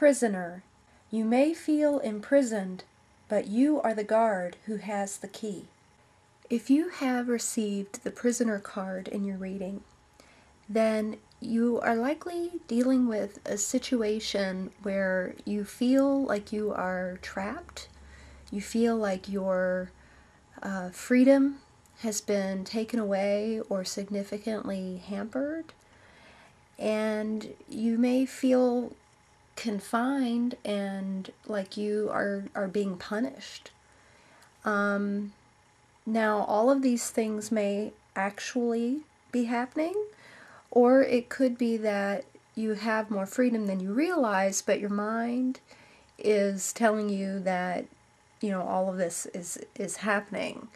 prisoner. You may feel imprisoned, but you are the guard who has the key. If you have received the prisoner card in your reading, then you are likely dealing with a situation where you feel like you are trapped. You feel like your freedom has been taken away or significantly hampered. And you may feel confined and like you are being punished. Now, all of these things may actually be happening, or it could be that you have more freedom than you realize, but your mind is telling you that, all of this is happening.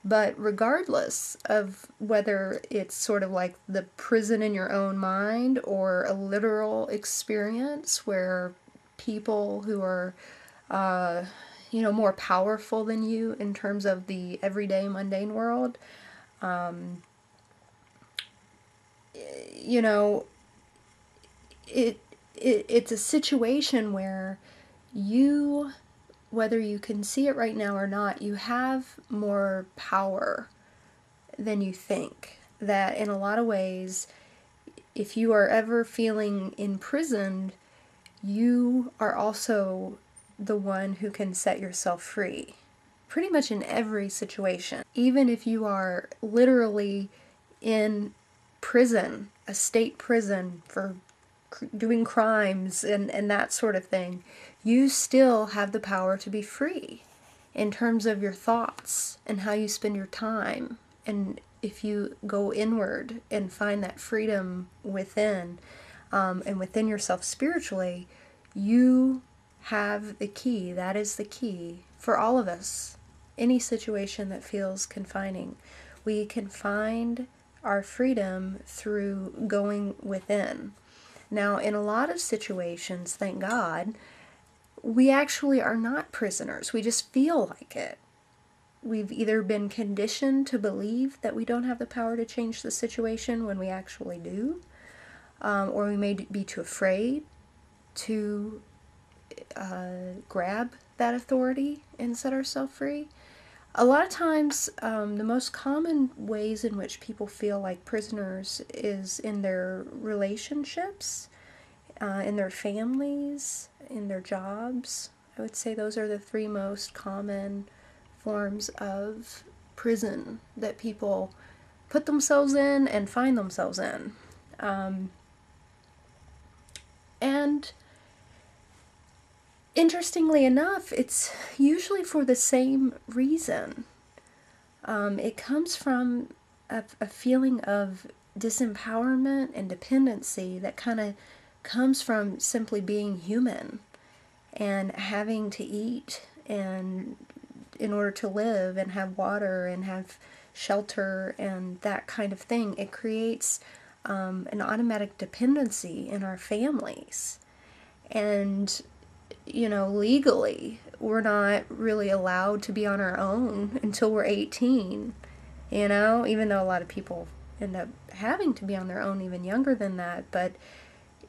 But regardless of whether it's sort of like the prison in your own mind or a literal experience where people who are, more powerful than you in terms of the everyday mundane world, it's a situation where you, whether you can see it right now or not, you have more power than you think. That in a lot of ways, if you are ever feeling imprisoned, you are also the one who can set yourself free. Pretty much in every situation. Even if you are literally in prison, a state prison for doing crimes and that sort of thing, you still have the power to be free in terms of your thoughts and how you spend your time. And if you go inward and find that freedom within, and within yourself spiritually, you have the key. That is the key for all of us. Any situation that feels confining, we can find our freedom through going within. Now, in a lot of situations, thank God, we actually are not prisoners. We just feel like it. We've either been conditioned to believe that we don't have the power to change the situation when we actually do, or we may be too afraid to grab that authority and set ourselves free. A lot of times, the most common ways in which people feel like prisoners is in their relationships, in their families, in their jobs. I would say those are the three most common forms of prison that people put themselves in and find themselves in. And interestingly enough, it's usually for the same reason. It comes from a feeling of disempowerment and dependency that kind of comes from simply being human and having to eat and in order to live and have water and have shelter and that kind of thing. It creates an automatic dependency in our families. And legally, we're not really allowed to be on our own until we're 18, even though a lot of people end up having to be on their own even younger than that. But,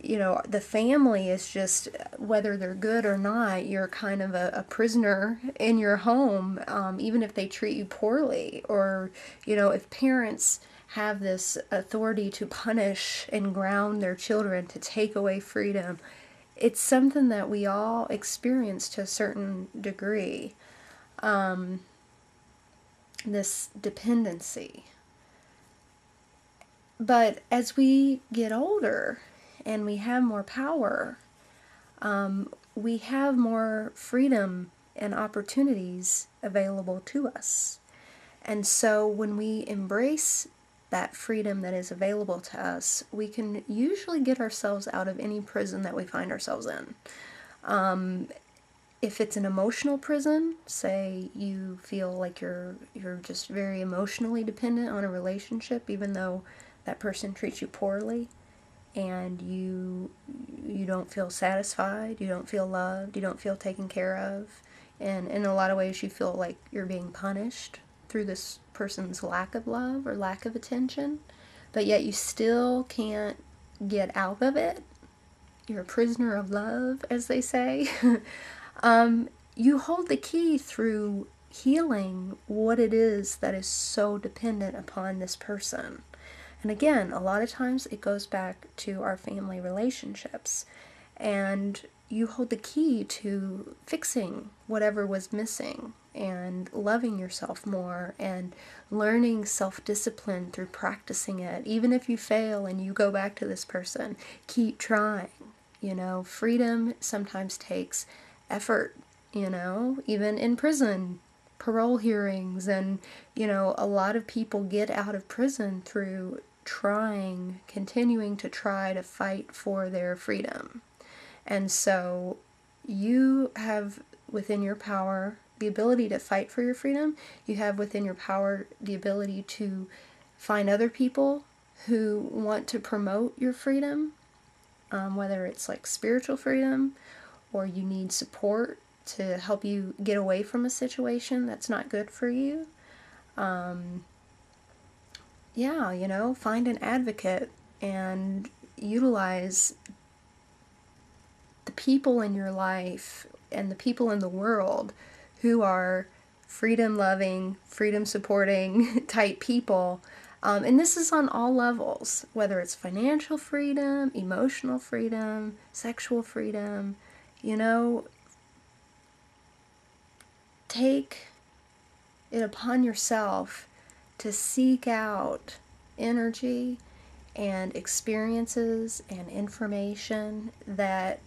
the family is just, whether they're good or not, you're kind of a prisoner in your home, even if they treat you poorly. Or, if parents have this authority to punish and ground their children, to take away freedom, it's something that we all experience to a certain degree, this dependency. But as we get older and we have more power, we have more freedom and opportunities available to us. And so when we embrace that freedom that is available to us, we can usually get ourselves out of any prison that we find ourselves in. If it's an emotional prison, say you feel like you're just very emotionally dependent on a relationship, even though that person treats you poorly, and you don't feel satisfied, you don't feel loved, you don't feel taken care of, and in a lot of ways you feel like you're being punished through this person's lack of love or lack of attention, but yet you still can't get out of it. you're a prisoner of love, as they say. You hold the key through healing what it is that is so dependent upon this person. And again, a lot of times it goes back to our family relationships. And you hold the key to fixing whatever was missing and loving yourself more and learning self-discipline through practicing it. Even if you fail and you go back to this person, keep trying. You know, freedom sometimes takes effort, you know, even in prison, parole hearings, and, you know, a lot of people get out of prison through continuing to try to fight for their freedom. And so you have within your power the ability to fight for your freedom. You have within your power the ability to find other people who want to promote your freedom, whether it's like spiritual freedom or you need support to help you get away from a situation that's not good for you. Yeah, you know, find an advocate and utilize the people in your life and the people in the world who are freedom-loving, freedom-supporting type people. And this is on all levels, whether it's financial freedom, emotional freedom, sexual freedom. You know, take it upon yourself to seek out energy and experiences and information that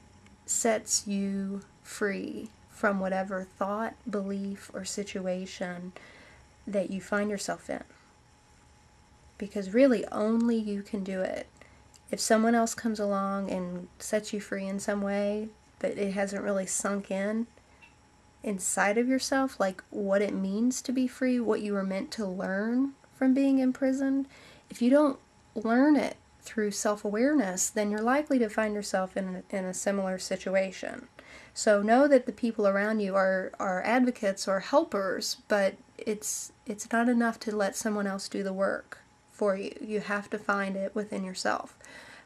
sets you free from whatever thought, belief, or situation that you find yourself in. Because really, only you can do it. If someone else comes along and sets you free in some way, but it hasn't really sunk in inside of yourself, like what it means to be free, what you were meant to learn from being imprisoned, if you don't learn it through self-awareness, then you're likely to find yourself in a similar situation. So know that the people around you are advocates or helpers, but it's not enough to let someone else do the work for you. You have to find it within yourself.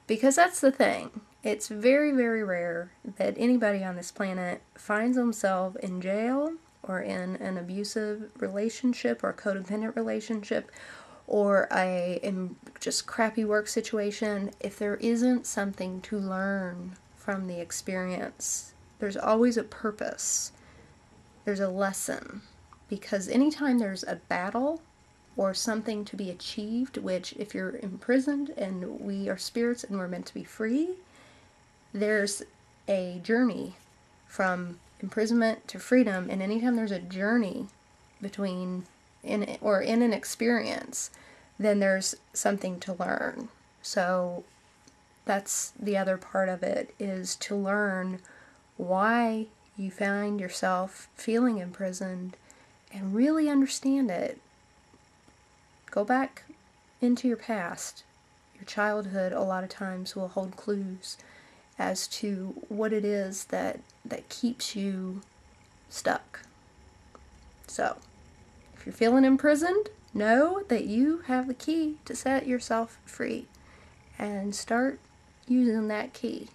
Because that's the thing. It's very, very rare that anybody on this planet finds themselves in jail or in an abusive relationship or codependent relationship or a just crappy work situation if there isn't something to learn from the experience. There's always a purpose. There's a lesson. Because anytime there's a battle or something to be achieved, which if you're imprisoned and we are spirits and we're meant to be free, there's a journey from imprisonment to freedom, and anytime there's a journey between in an experience, then there's something to learn. So that's the other part of it, is to learn why you find yourself feeling imprisoned and really understand it. Go back into your past. Your childhood a lot of times will hold clues as to what it is that keeps you stuck. So, if you're feeling imprisoned, know that you have the key to set yourself free and start using that key.